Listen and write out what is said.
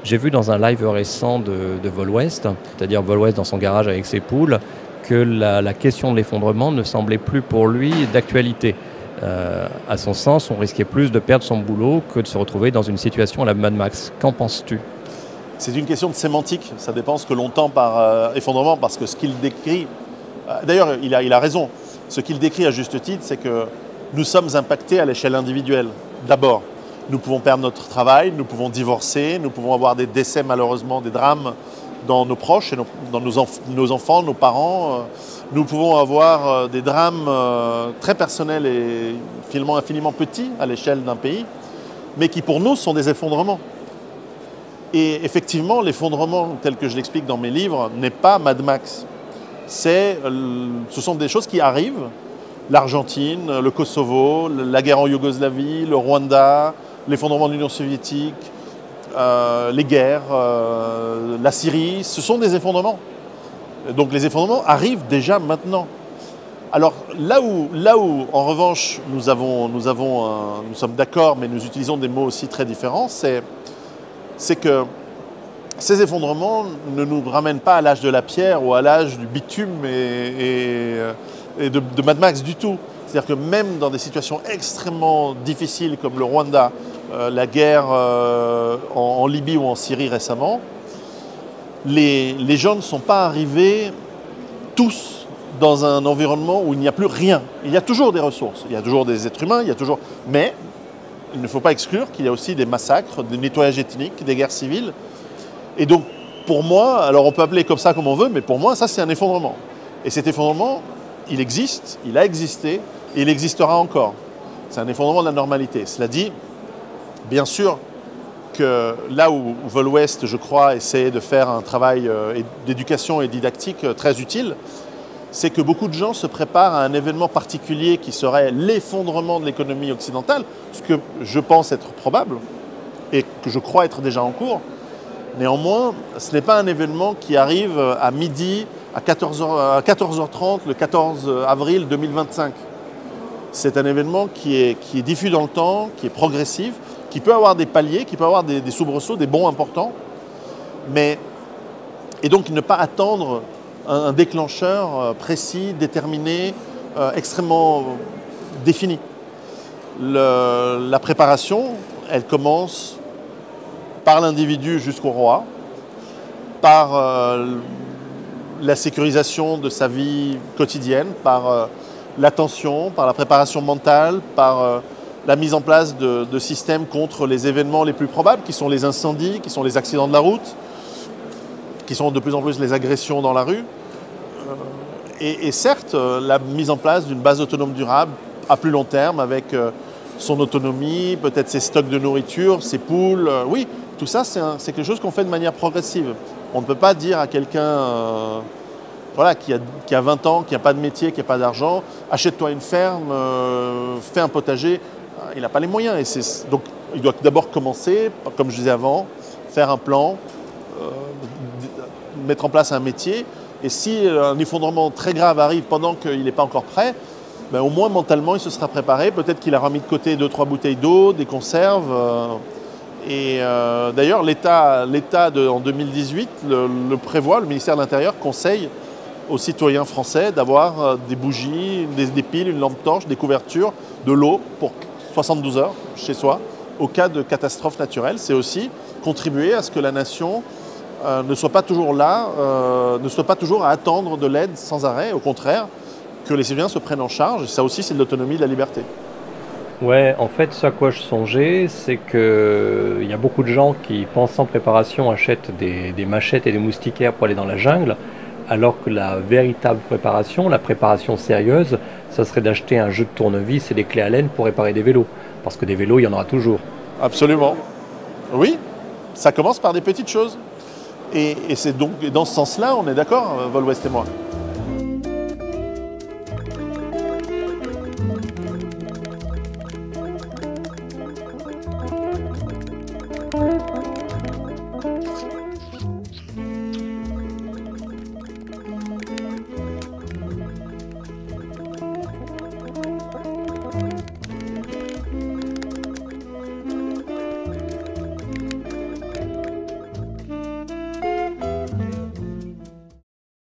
J'ai vu dans un live récent de Vol West, c'est-à-dire Vol West dans son garage avec ses poules, que la question de l'effondrement ne semblait plus pour lui d'actualité. À son sens, on risquait plus de perdre son boulot que de se retrouver dans une situation à la Mad Max. Qu'en penses-tu? C'est une question de sémantique, ça dépend ce que l'on entend par effondrement, parce que ce qu'il décrit, d'ailleurs il a raison, ce qu'il décrit à juste titre, c'est que nous sommes impactés à l'échelle individuelle. D'abord, nous pouvons perdre notre travail, nous pouvons divorcer, nous pouvons avoir des décès malheureusement, des drames dans nos proches, et dans nos enfants, nos parents. Nous pouvons avoir des drames très personnels et finalement infiniment petits à l'échelle d'un pays, mais qui pour nous sont des effondrements. Et effectivement, l'effondrement, tel que je l'explique dans mes livres, n'est pas Mad Max. Ce sont des choses qui arrivent. L'Argentine, le Kosovo, la guerre en Yougoslavie, le Rwanda, l'effondrement de l'Union soviétique, les guerres, la Syrie, ce sont des effondrements. Donc les effondrements arrivent déjà maintenant. Alors là où en revanche, nous sommes d'accord, mais nous utilisons des mots aussi très différents, c'est que ces effondrements ne nous ramènent pas à l'âge de la pierre ou à l'âge du bitume et de Mad Max du tout. C'est-à-dire que même dans des situations extrêmement difficiles comme le Rwanda, la guerre en Libye ou en Syrie récemment, les gens ne sont pas arrivés tous dans un environnement où il n'y a plus rien. Il y a toujours des ressources, il y a toujours des êtres humains, mais il ne faut pas exclure qu'il y a aussi des massacres, des nettoyages ethniques, des guerres civiles. Et donc, pour moi, alors on peut appeler comme ça comme on veut, mais pour moi, ça c'est un effondrement. Et cet effondrement, il existe, il a existé, et il existera encore. C'est un effondrement de la normalité. Cela dit, bien sûr que là où Vol West, je crois, essayait de faire un travail d'éducation et didactique très utile, c'est que beaucoup de gens se préparent à un événement particulier qui serait l'effondrement de l'économie occidentale, ce que je pense être probable et que je crois être déjà en cours. Néanmoins, ce n'est pas un événement qui arrive à midi, à 14h30, le 14 avril 2025. C'est un événement qui est diffus dans le temps, qui est progressif, qui peut avoir des paliers, qui peut avoir des soubresauts, des bonds importants, et donc ne pas attendre un déclencheur précis, déterminé, extrêmement défini. La préparation, elle commence par l'individu jusqu'au roi, par la sécurisation de sa vie quotidienne, par l'attention, par la préparation mentale, par la mise en place de systèmes contre les événements les plus probables, qui sont les incendies, qui sont les accidents de la route, qui sont de plus en plus les agressions dans la rue. Et certes, la mise en place d'une base autonome durable à plus long terme, avec son autonomie, peut-être ses stocks de nourriture, ses poules, oui, tout ça c'est quelque chose qu'on fait de manière progressive. On ne peut pas dire à quelqu'un voilà, qui a 20 ans, qui n'a pas de métier, qui n'a pas d'argent, achète-toi une ferme, fais un potager. Il n'a pas les moyens. Donc il doit d'abord commencer, comme je disais avant, faire un plan, mettre en place un métier. Et si un effondrement très grave arrive pendant qu'il n'est pas encore prêt, ben au moins mentalement il se sera préparé. Peut-être qu'il aura mis de côté 2-3 bouteilles d'eau, des conserves. D'ailleurs, l'État en 2018 le prévoit, le ministère de l'Intérieur conseille aux citoyens français d'avoir des bougies, des piles, une lampe torche, des couvertures, de l'eau pour 72 heures chez soi, au cas de catastrophe naturelle. C'est aussi contribuer à ce que la nation ne soit pas toujours là, ne soit pas toujours à attendre de l'aide sans arrêt, au contraire, que les citoyens se prennent en charge. Ça aussi, c'est de l'autonomie, de la liberté. Ouais, en fait, ce à quoi je songeais, c'est qu'il y a beaucoup de gens qui, pensant préparation, achètent des machettes et des moustiquaires pour aller dans la jungle, alors que la véritable préparation, la préparation sérieuse, ça serait d'acheter un jeu de tournevis et des clés Allen pour réparer des vélos. Parce que des vélos, il y en aura toujours. Absolument. Oui, ça commence par des petites choses. Et c'est donc dans ce sens-là, on est d'accord, Vol West et moi.